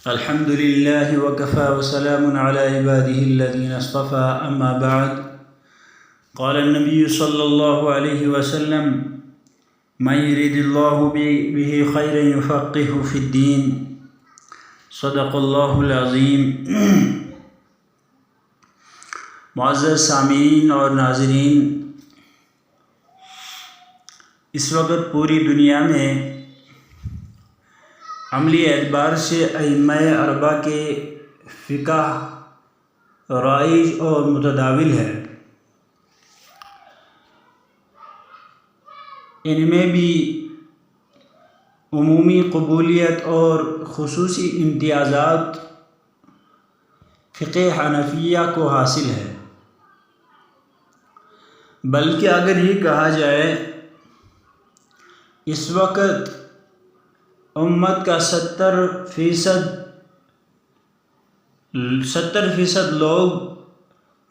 الحمد لله وكفى وسلام على عباده الذين اصطفى أما بعد قال النبي صلى الله عليه وسلم من يريد الله به خيرا يفقهه في الدين صدق الله العظيم۔ معزز سامعین اور ناظرین، اس وقت پوری دنیا میں عملی اعتبار سے ائمہ اربعہ کے فقہ رائج اور متداول ہے۔ ان میں بھی عمومی قبولیت اور خصوصی امتیازات فقہ حنفیہ کو حاصل ہے، بلکہ اگر یہ کہا جائے اس وقت امت کا 70% لوگ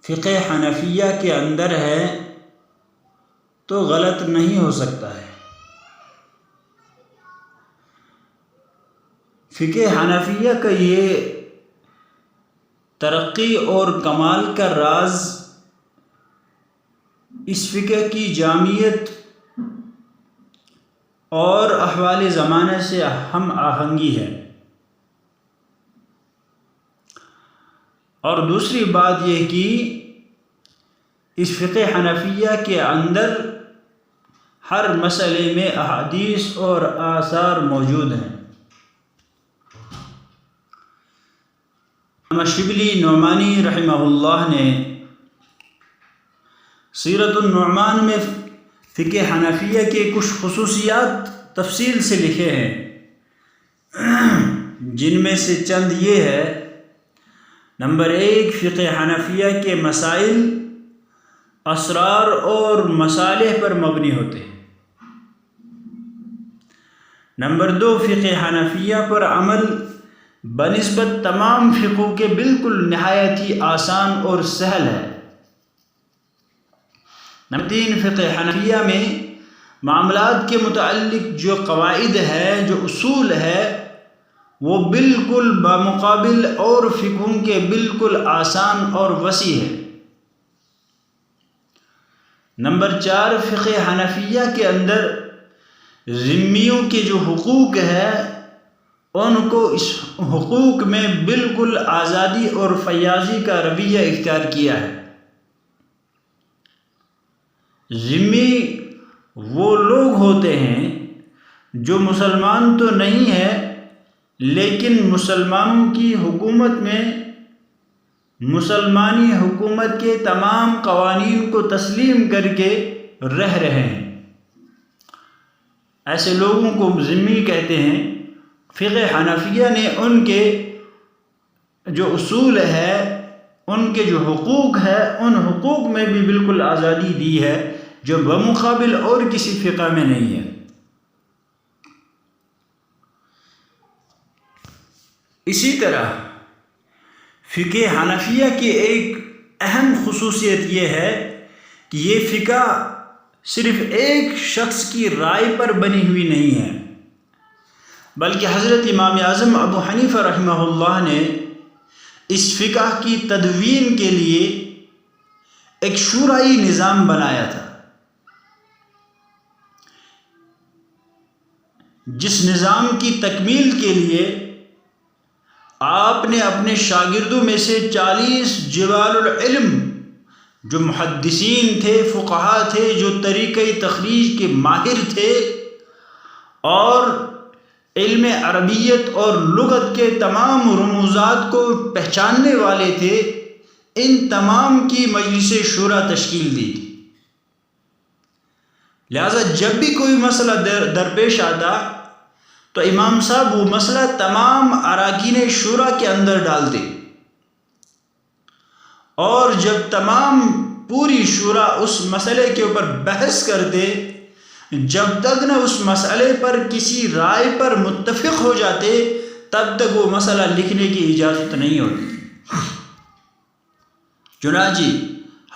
فقہ حنفیہ کے اندر ہے تو غلط نہیں ہو سکتا ہے۔ فقہ حنفیہ کا یہ ترقی اور کمال کا راز اس فقہ کی جامعیت اور احوال زمانہ سے ہم آہنگی ہے، اور دوسری بات یہ کہ اس فقہ حنفیہ کے اندر ہر مسئلے میں احادیث اور آثار موجود ہیں۔ علامہ شبلی نعمانی رحمہ اللہ نے سیرت النعمان میں فقہ حنفیہ کے کچھ خصوصیات تفصیل سے لکھے ہیں، جن میں سے چند یہ ہے۔ نمبر 1، فقہ حنفیہ کے مسائل اسرار اور مصالح پر مبنی ہوتے ہیں۔ نمبر 2، فقہ حنفیہ پر عمل بنسبت تمام فقہوں کے بالکل نہایت ہی آسان اور سہل ہے۔ نمبر 3، فقہ حنفیہ میں معاملات کے متعلق جو قواعد ہے، جو اصول ہے، وہ بالکل بمقابل اور فقہوں کے بالکل آسان اور وسیع ہے۔ نمبر 4، فقہ حنفیہ کے اندر ذمیوں کے جو حقوق ہے ان کو اس حقوق میں بالکل آزادی اور فیاضی کا رویہ اختیار کیا ہے۔ ذمی وہ لوگ ہوتے ہیں جو مسلمان تو نہیں ہیں، لیکن مسلمانوں کی حکومت میں مسلمانی حکومت کے تمام قوانین کو تسلیم کر کے رہ رہے ہیں۔ ایسے لوگوں کو ذمی کہتے ہیں۔ فقہ حنفیہ نے ان کے جو اصول ہے، ان کے جو حقوق ہے، ان حقوق میں بھی بالکل آزادی دی ہے، جو بمقابل اور کسی فقہ میں نہیں ہے۔ اسی طرح فقہ حنفیہ کی ایک اہم خصوصیت یہ ہے کہ یہ فقہ صرف ایک شخص کی رائے پر بنی ہوئی نہیں ہے، بلکہ حضرت امام اعظم ابو حنیفہ رحمہ اللہ نے اس فقہ کی تدوین کے لیے ایک شورائی نظام بنایا تھا، جس نظام کی تکمیل کے لیے آپ نے اپنے شاگردوں میں سے 40 جوال العلم، جو محدثین تھے، فقہا تھے، جو طریقۂ تخریج کے ماہر تھے اور علم عربیت اور لغت کے تمام رموزات کو پہچاننے والے تھے، ان تمام کی مجلس شورا تشکیل دی تھی۔ لہذا جب بھی کوئی مسئلہ درپیش آتا تو امام صاحب وہ مسئلہ تمام اراکین شورا کے اندر ڈالتے، اور جب تمام پوری شورا اس مسئلے کے اوپر بحث کرتے، جب تک نہ اس مسئلے پر کسی رائے پر متفق ہو جاتے، تب تک وہ مسئلہ لکھنے کی اجازت نہیں ہوتی۔ چنانچہ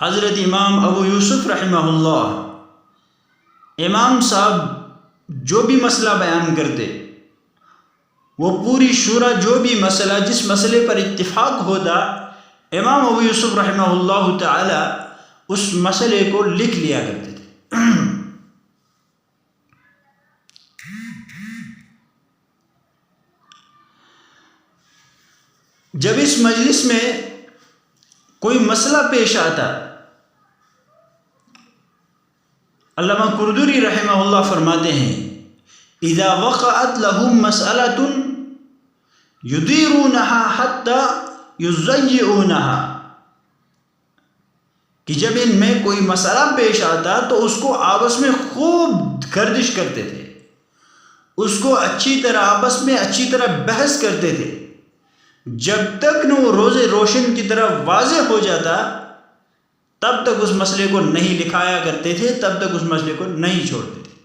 حضرت امام ابو یوسف رحمہ اللہ، امام صاحب جو بھی مسئلہ بیان کرتے، وہ پوری شورا جو بھی مسئلہ جس مسئلے پر اتفاق ہوتا، امام ابو یوسف رحمہ اللہ تعالی اس مسئلے کو لکھ لیا کرتے تھے۔ جب اس مجلس میں کوئی مسئلہ پیش آتا، علامہ قردری رحمہ اللہ فرماتے ہیں اذا وقعت لهم مسألة يديرونها حتى يضيعونها، کہ جب ان میں کوئی مسئلہ پیش آتا تو اس کو آپس میں خوب گردش کرتے تھے، اس کو اچھی طرح آپس میں اچھی طرح بحث کرتے تھے، جب تک نہ وہ روز روشن کی طرح واضح ہو جاتا تب تک اس مسئلے کو نہیں لکھایا کرتے تھے، تب تک اس مسئلے کو نہیں چھوڑتے تھے۔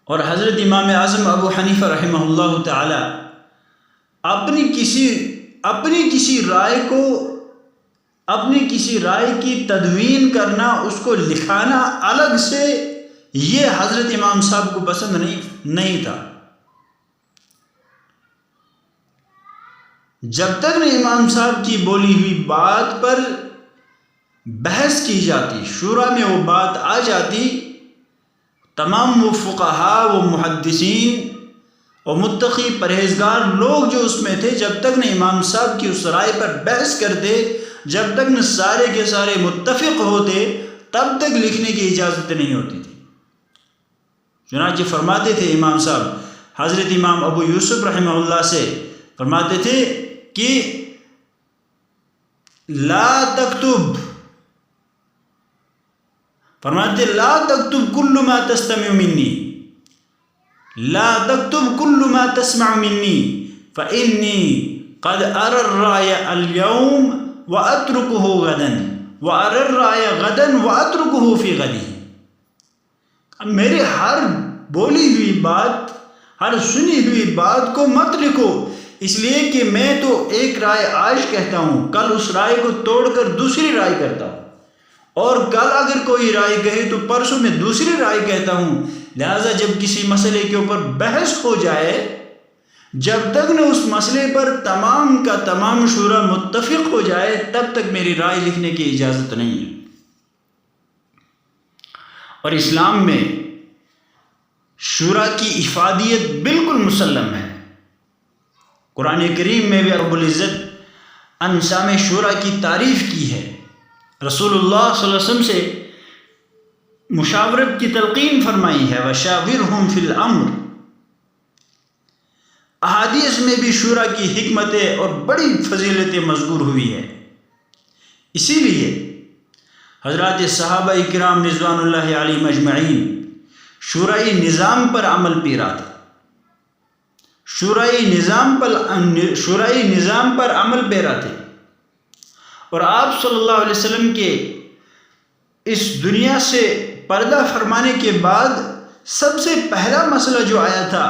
اور حضرت امام اعظم ابو حنیفہ رحمہ اللہ تعالی اپنی کسی رائے کی تدوین کرنا، اس کو لکھانا الگ سے، یہ حضرت امام صاحب کو پسند نہیں تھا۔ جب تک نہ امام صاحب کی بولی ہوئی بات پر بحث کی جاتی، شورا میں وہ بات آ جاتی، تمام وہ فقہاء، وہ محدثین اور متقی پرہیزگار لوگ جو اس میں تھے، جب تک نہ امام صاحب کی اس رائے پر بحث کرتے، جب تک نہ سارے کے سارے متفق ہوتے، تب تک لکھنے کی اجازت نہیں ہوتی تھی۔ چنانچہ فرماتے تھے امام صاحب حضرت امام ابو یوسف رحمہ اللہ سے، فرماتے تھے کہ لا تکتب، فرماتے لا تکتب کل ما تستمع منی، لا تکتب کل ما تسمع منی فإنی قد ارى الرأي اليوم واتركه غدا وارى الرأي غدا واتركه في غدی۔ اب میرے ہر بولی ہوئی بات، ہر سنی ہوئی بات کو مت لکھو، اس لیے کہ میں تو ایک رائے آج کہتا ہوں، کل اس رائے کو توڑ کر دوسری رائے کرتا ہوں، اور کل اگر کوئی رائے کہے تو پرسوں میں دوسری رائے کہتا ہوں۔ لہٰذا جب کسی مسئلے کے اوپر بحث ہو جائے، جب تک نہ اس مسئلے پر تمام کا تمام شورا متفق ہو جائے، تب تک میری رائے لکھنے کی اجازت نہیں ہے۔ اور اسلام میں شورا کی افادیت بالکل مسلم ہے۔ قرآن کریم میں بھی رب العزت انسام شورا کی تعریف کی ہے، رسول اللہ صلی اللہ علیہ وسلم سے مشاورت کی تلقین فرمائی ہے، وَشَاوِرْهُمْ فِي الْأَمْرِ۔ احادیث میں بھی شورا کی حکمتیں اور بڑی فضیلتیں مذکور ہوئی ہے۔ اسی لیے حضرات صحابہ کرام رضوان اللہ علیہم اجمعین شورائی نظام پر عمل پیرا تھے، شورائی نظام پر عمل پیرا تھے، اور آپ صلی اللہ علیہ وسلم کے اس دنیا سے پردہ فرمانے کے بعد سب سے پہلا مسئلہ جو آیا تھا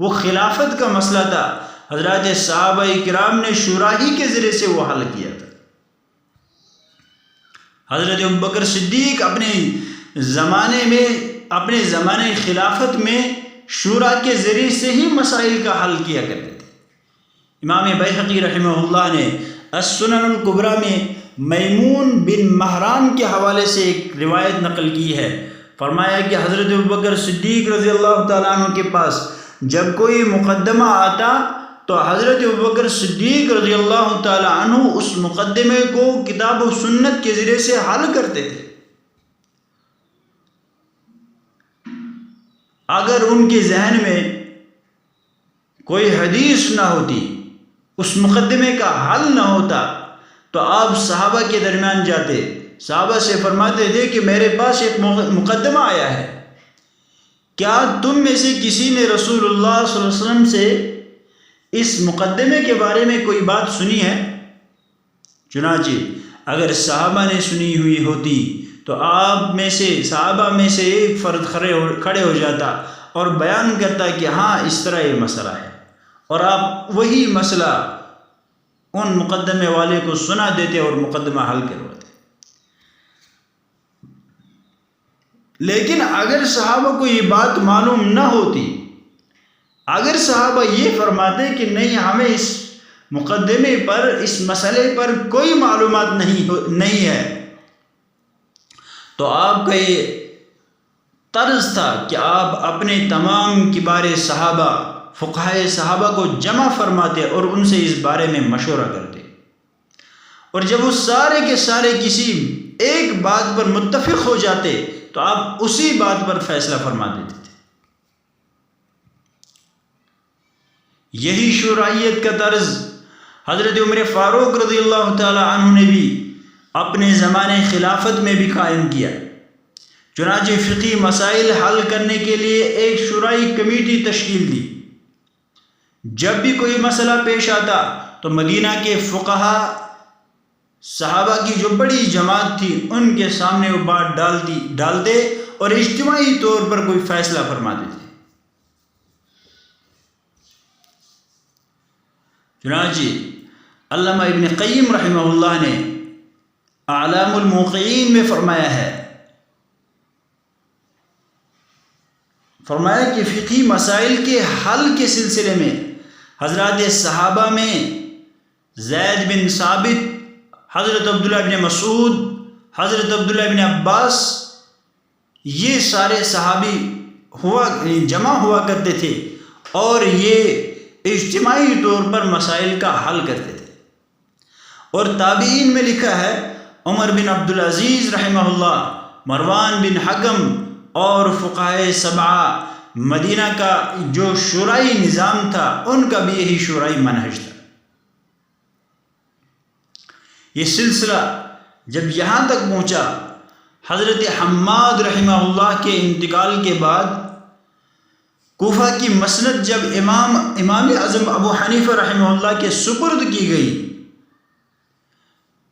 وہ خلافت کا مسئلہ تھا۔ حضرات صحابہ کرام نے شورا ہی کے ذریعے سے وہ حل کیا تھا۔ حضرت ابوبکر صدیق اپنے زمانے خلافت میں شورا کے ذریعے سے ہی مسائل کا حل کیا کرتے تھے۔ امام بیہقی رحمہ اللہ نے السنن الکبریٰ میں میمون بن مہران کے حوالے سے ایک روایت نقل کی ہے، فرمایا کہ حضرت ابوبکر صدیق رضی اللہ تعالیٰ عنہ کے پاس جب کوئی مقدمہ آتا تو حضرت ابوبکر صدیق رضی اللہ تعالیٰ عنہ اس مقدمے کو کتاب و سنت کے ذریعے سے حل کرتے تھے۔ اگر ان کے ذہن میں کوئی حدیث نہ ہوتی، اس مقدمے کا حل نہ ہوتا، تو آپ صحابہ کے درمیان جاتے، صحابہ سے فرماتے تھے کہ میرے پاس ایک مقدمہ آیا ہے، کیا تم میں سے کسی نے رسول اللہ صلی اللہ علیہ وسلم سے اس مقدمے کے بارے میں کوئی بات سنی ہے؟ چنانچہ اگر صحابہ نے سنی ہوئی ہوتی تو صحابہ میں سے ایک فرد کھڑے ہو جاتا اور بیان کرتا کہ ہاں اس طرح یہ مسئلہ ہے، اور آپ وہی مسئلہ ان مقدمے والے کو سنا دیتے اور مقدمہ حل کرواتے۔ لیکن اگر صحابہ کو یہ بات معلوم نہ ہوتی، اگر صحابہ یہ فرماتے کہ نہیں ہمیں اس مقدمے پر، اس مسئلے پر کوئی معلومات نہیں ہے، تو آپ کا یہ طرز تھا کہ آپ اپنے تمام کبار صحابہ، فقہائے صحابہ کو جمع فرماتے اور ان سے اس بارے میں مشورہ کرتے، اور جب وہ سارے کے سارے کسی ایک بات پر متفق ہو جاتے تو آپ اسی بات پر فیصلہ فرما دیتے تھے۔ یہی شورائیت کا طرز حضرت عمر فاروق رضی اللہ تعالی عنہ نے بھی اپنے زمانے خلافت میں بھی قائم کیا۔ چنانچہ فقہی مسائل حل کرنے کے لیے ایک شورائی کمیٹی تشکیل دی۔ جب بھی کوئی مسئلہ پیش آتا تو مدینہ کے فقہا، صحابہ کی جو بڑی جماعت تھی، ان کے سامنے وہ بات ڈالتے اور اجتماعی طور پر کوئی فیصلہ فرماتے تھے۔ چنانچہ علامہ ابن قیم رحمہ اللہ نے اعلام الموقعین میں فرمایا کہ فقہی مسائل کے حل کے سلسلے میں حضرات صحابہ میں زید بن ثابت، حضرت عبداللہ بن مسعود، حضرت عبداللہ بن عباس، یہ سارے صحابی جمع ہوا کرتے تھے اور یہ اجتماعی طور پر مسائل کا حل کرتے تھے۔ اور تابعین میں لکھا ہے عمر بن عبدالعزیز رحمہ اللہ، مروان بن حکم اور فقہائے سبعہ، مدینہ کا جو شورائی نظام تھا ان کا بھی یہی شورائی منہج تھا۔ یہ سلسلہ جب یہاں تک پہنچا، حضرت حماد رحمہ اللہ کے انتقال کے بعد کوفہ کی مسند جب امام اعظم ابو حنیفہ رحمہ اللہ کے سپرد کی گئی،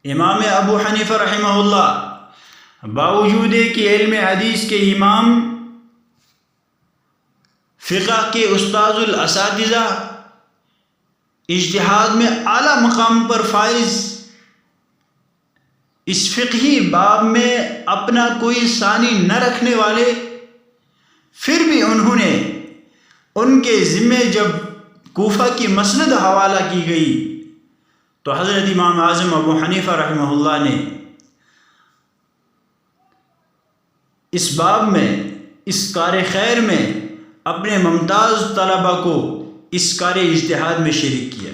امام ابو حنیفہ رحمہ اللہ باوجود کہ علم حدیث کے امام، فقہ کے استاذ الاساتذہ، اجتہاد میں اعلیٰ مقام پر فائز، اس فقہی باب میں اپنا کوئی ثانی نہ رکھنے والے، پھر بھی انہوں نے ان کے ذمے جب کوفہ کی مسند حوالہ کی گئی تو حضرت امام اعظم ابو حنیفہ رحمہ اللہ نے اس باب میں، اس کار خیر میں اپنے ممتاز طلبہ کو اس کار اجتہاد میں شریک کیا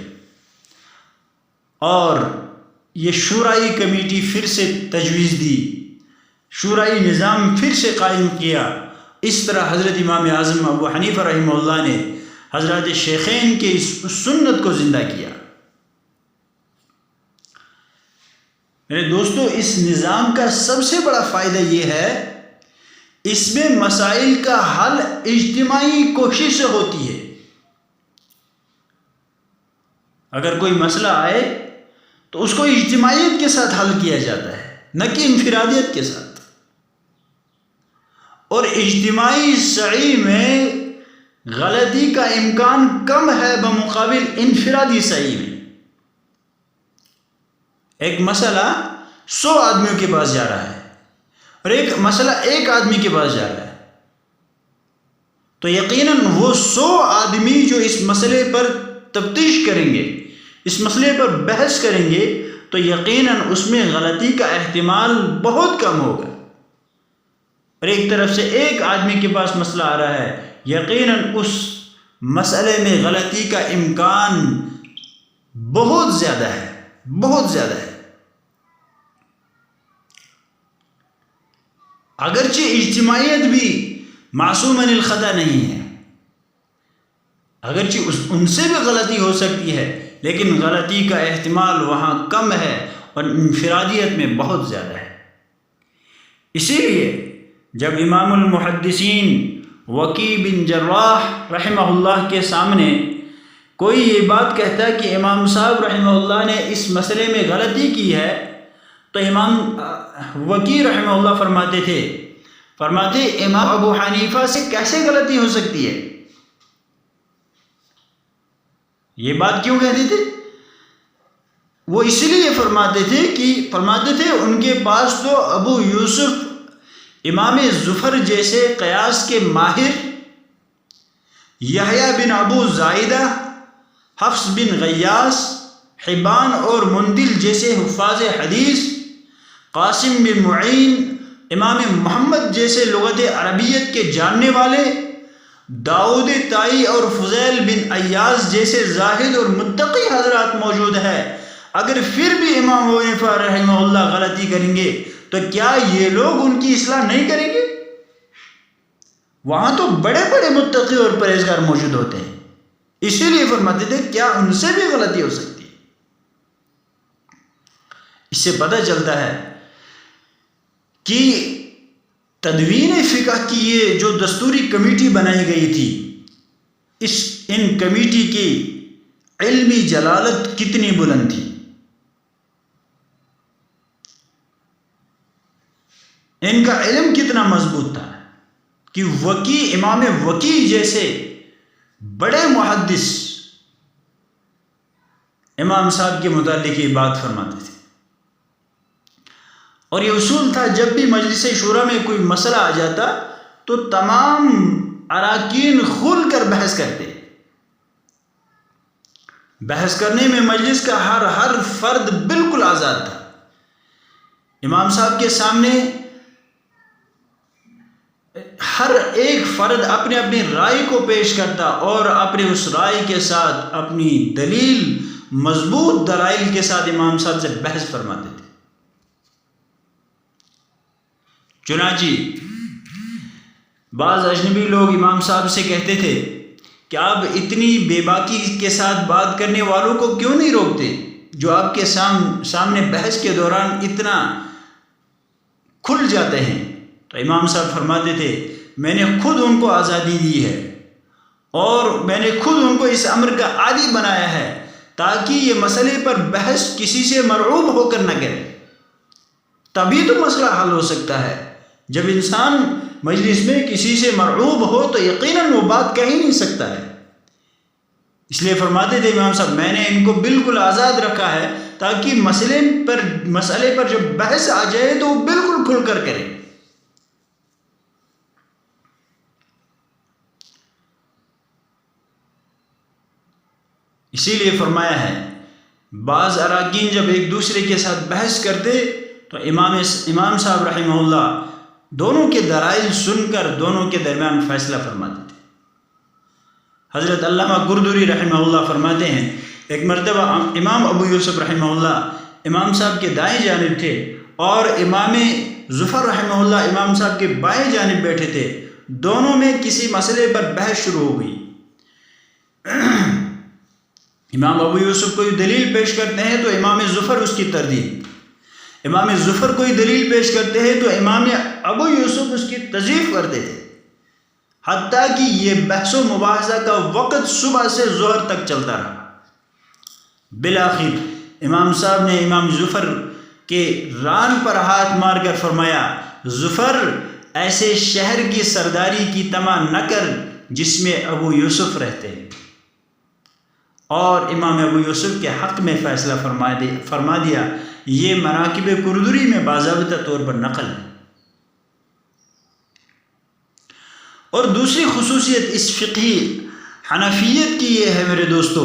اور یہ شورائی کمیٹی پھر سے تجویز دی، شورائی نظام پھر سے قائم کیا۔ اس طرح حضرت امام اعظم ابو حنیفہ رحمہ اللہ نے حضرات شیخین کے اس سنت کو زندہ کیا۔ میرے دوستو، اس نظام کا سب سے بڑا فائدہ یہ ہے، اس میں مسائل کا حل اجتماعی کوشش سے ہوتی ہے۔ اگر کوئی مسئلہ آئے تو اس کو اجتماعیت کے ساتھ حل کیا جاتا ہے، نہ کہ انفرادیت کے ساتھ۔ اور اجتماعی سعی میں غلطی کا امکان کم ہے بمقابل انفرادی سعی میں۔ ایک مسئلہ 100 آدمیوں کے پاس جا رہا ہے اور ایک مسئلہ ایک آدمی کے پاس جا رہا ہے، تو یقیناً وہ 100 آدمی جو اس مسئلے پر تفتیش کریں گے، اس مسئلے پر بحث کریں گے، تو یقیناً اس میں غلطی کا احتمال بہت کم ہوگا۔ اور ایک طرف سے ایک آدمی کے پاس مسئلہ آ رہا ہے، یقیناً اس مسئلے میں غلطی کا امکان بہت زیادہ ہے، بہت زیادہ ہے۔ اگرچہ اجتماعیت بھی معصوم عن الخطا نہیں ہے، اگرچہ ان سے بھی غلطی ہو سکتی ہے، لیکن غلطی کا احتمال وہاں کم ہے اور انفرادیت میں بہت زیادہ ہے۔ اسی لیے جب امام المحدثین وکی بن جراح رحمہ اللہ کے سامنے کوئی یہ بات کہتا ہے کہ امام صاحب رحمہ اللہ نے اس مسئلے میں غلطی کی ہے، تو امام وکی رحمہ اللہ فرماتے امام ابو حنیفہ سے کیسے غلطی ہو سکتی ہے؟ یہ بات کیوں کہتے تھے؟ وہ اس لیے فرماتے تھے ان کے پاس تو ابو یوسف امام ظفر جیسے قیاس کے ماہر، یحییٰ بن ابو زائدہ، حفص بن غیاث، حبان اور مندل جیسے حفاظ حدیث، قاسم بن معین، امام محمد جیسے لغت عربیت کے جاننے والے، داؤد طائی اور فضیل بن ایاز جیسے زاہد اور متقی حضرات موجود ہے، اگر پھر بھی امام ابو حنیفہ رحمہ اللہ غلطی کریں گے تو کیا یہ لوگ ان کی اصلاح نہیں کریں گے؟ وہاں تو بڑے بڑے متقی اور پرہیزگار موجود ہوتے ہیں، اسی لیے فرماتے تھے کیا ان سے بھی غلطی ہو سکتی ہے؟ اس سے پتہ چلتا ہے کہ تدوین فقہ کی یہ جو دستوری کمیٹی بنائی گئی تھی، ان کمیٹی کی علمی جلالت کتنی بلند تھی، ان کا علم کتنا مضبوط تھا کہ امام وکیع جیسے بڑے محدث امام صاحب کے متعلق یہ بات فرماتے تھے۔ اور یہ اصول تھا جب بھی مجلس شورا میں کوئی مسئلہ آ جاتا تو تمام اراکین کھل کر بحث کرتے، بحث کرنے میں مجلس کا ہر فرد بالکل آزاد تھا، امام صاحب کے سامنے ہر ایک فرد اپنے اپنی رائے کو پیش کرتا اور اپنے اس رائے کے ساتھ اپنی دلیل، مضبوط دلائل کے ساتھ امام صاحب سے بحث فرماتے تھے۔ چنانچہ بعض اجنبی لوگ امام صاحب سے کہتے تھے کہ آپ اتنی بے باکی کے ساتھ بات کرنے والوں کو کیوں نہیں روکتے جو آپ کے سامنے بحث کے دوران اتنا کھل جاتے ہیں؟ تو امام صاحب فرماتے تھے میں نے خود ان کو آزادی دی ہے اور میں نے خود ان کو اس امر کا عادی بنایا ہے تاکہ یہ مسئلے پر بحث کسی سے مرعوب ہو کر نہ کرے، تبھی تو مسئلہ حل ہو سکتا ہے۔ جب انسان مجلس میں کسی سے مرعوب ہو تو یقیناً وہ بات کہہ ہی نہیں سکتا ہے، اس لیے فرماتے تھے امام صاحب میں نے ان کو بالکل آزاد رکھا ہے تاکہ مسئلے پر جب بحث آ جائے تو وہ بالکل کھل کر کرے۔ اسی لیے فرمایا ہے بعض اراکین جب ایک دوسرے کے ساتھ بحث کرتے تو امام صاحب رحمہ اللہ دونوں کے دلائل سن کر دونوں کے درمیان فیصلہ فرماتے تھے۔ حضرت علامہ گردری رحمہ اللہ فرماتے ہیں ایک مرتبہ امام ابو یوسف رحمہ اللہ امام صاحب کے دائیں جانب تھے اور امام ظفر رحمہ اللہ امام صاحب کے بائیں جانب بیٹھے تھے، دونوں میں کسی مسئلے پر بحث شروع ہو گئی۔ امام ابو یوسف کوئی دلیل پیش کرتے ہیں تو امام ظفر اس کی تردید، امام ظفر کوئی دلیل پیش کرتے ہیں تو امام ابو یوسف اس کی تضعیف کرتے تھے، حتیٰ کہ یہ بحث و مباحثہ کا وقت صبح سے ظہر تک چلتا رہا۔ بالآخر امام صاحب نے امام ظفر کے ران پر ہاتھ مار کر فرمایا ظفر ایسے شہر کی سرداری کی طمع نہ کر جس میں ابو یوسف رہتے ہیں، اور امام ابو یوسف کے حق میں فیصلہ فرما دیا۔ یہ مناقب کردری میں باضابطہ طور پر نقل ہے۔ اور دوسری خصوصیت اس فقہ حنفیت کی یہ ہے میرے دوستو،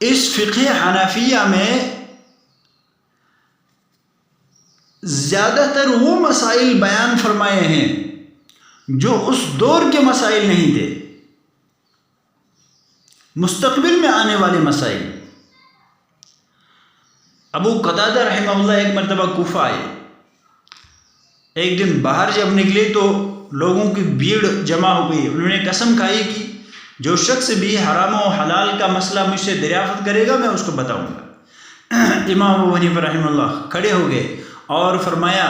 اس فقہ حنفیہ میں زیادہ تر وہ مسائل بیان فرمائے ہیں جو اس دور کے مسائل نہیں تھے، مستقبل میں آنے والے مسائل۔ ابو قتادہ رحمہ اللہ ایک مرتبہ کوفہ آئے، ایک دن باہر جب نکلے تو لوگوں کی بھیڑ جمع ہو گئی، انہوں نے قسم کھائی کہ جو شخص بھی حرام و حلال کا مسئلہ مجھ سے دریافت کرے گا میں اس کو بتاؤں گا۔ امام ابو حنیفہ رحمہ اللہ کھڑے ہو گئے اور فرمایا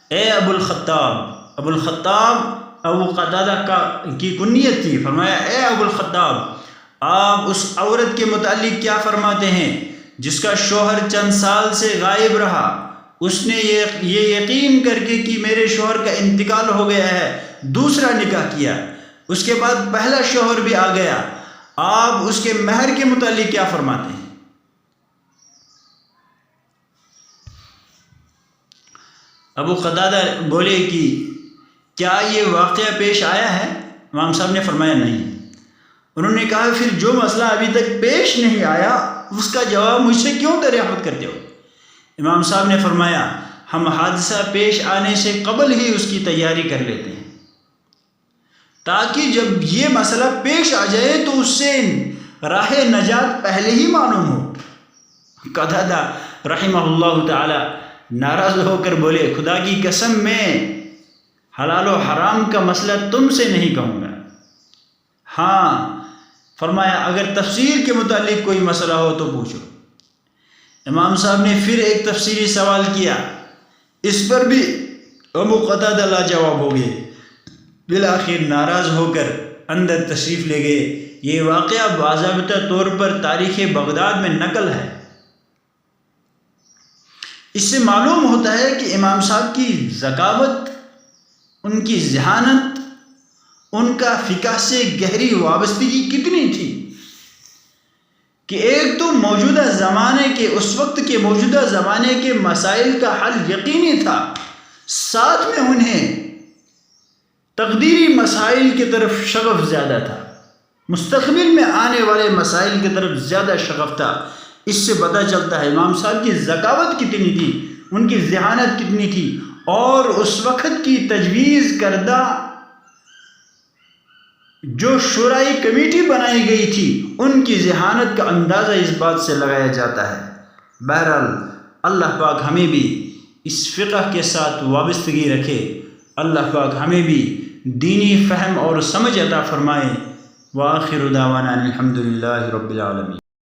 اے ابو الخطاب ابو قتادہ کی کنیت تھی، فرمایا اے ابو الخطاب آپ اس عورت کے متعلق کیا فرماتے ہیں جس کا شوہر چند سال سے غائب رہا، اس نے یہ یقین کر کے کہ میرے شوہر کا انتقال ہو گیا ہے دوسرا نکاح کیا، اس کے بعد پہلا شوہر بھی آ گیا، آپ اس کے مہر کے متعلق کیا فرماتے ہیں؟ ابو قتادہ بولے کہ کیا یہ واقعہ پیش آیا ہے؟ امام صاحب نے فرمایا نہیں۔ انہوں نے کہا پھر جو مسئلہ ابھی تک پیش نہیں آیا اس کا جواب مجھ سے کیوں دریافت کرتے ہو؟ امام صاحب نے فرمایا ہم حادثہ پیش آنے سے قبل ہی اس کی تیاری کر لیتے ہیں تاکہ جب یہ مسئلہ پیش آ جائے تو اس سے راہ نجات پہلے ہی معلوم ہو۔ قتادہ رحمہ اللہ تعالی ناراض ہو کر بولے خدا کی قسم میں حلال و حرام کا مسئلہ تم سے نہیں کہوں گا، ہاں فرمایا اگر تفسیر کے متعلق کوئی مسئلہ ہو تو پوچھو۔ امام صاحب نے پھر ایک تفسیری سوال کیا، اس پر بھی ابو قتادہ لاجواب ہو گئے، بالآخر ناراض ہو کر اندر تشریف لے گئے۔ یہ واقعہ باضابطہ طور پر تاریخ بغداد میں نقل ہے۔ اس سے معلوم ہوتا ہے کہ امام صاحب کی ذکاوت، ان کی ذہانت، ان کا فقہ سے گہری وابستگی کتنی تھی کہ ایک تو موجودہ زمانے کے اس وقت کے موجودہ زمانے کے مسائل کا حل یقینی تھا، ساتھ میں انہیں تقدیری مسائل کی طرف شغف زیادہ تھا، مستقبل میں آنے والے مسائل کی طرف زیادہ شغف تھا۔ اس سے پتہ چلتا ہے امام صاحب کی ذکاوت کتنی تھی، ان کی ذہانت کتنی تھی، اور اس وقت کی تجویز کردہ جو شورائی کمیٹی بنائی گئی تھی ان کی ذہانت کا اندازہ اس بات سے لگایا جاتا ہے۔ بہرحال اللہ پاک ہمیں بھی اس فقہ کے ساتھ وابستگی رکھے، اللہ پاک ہمیں بھی دینی فہم اور سمجھ عطا فرمائے۔ وآخر دعوانا الحمد للہ رب العالمین۔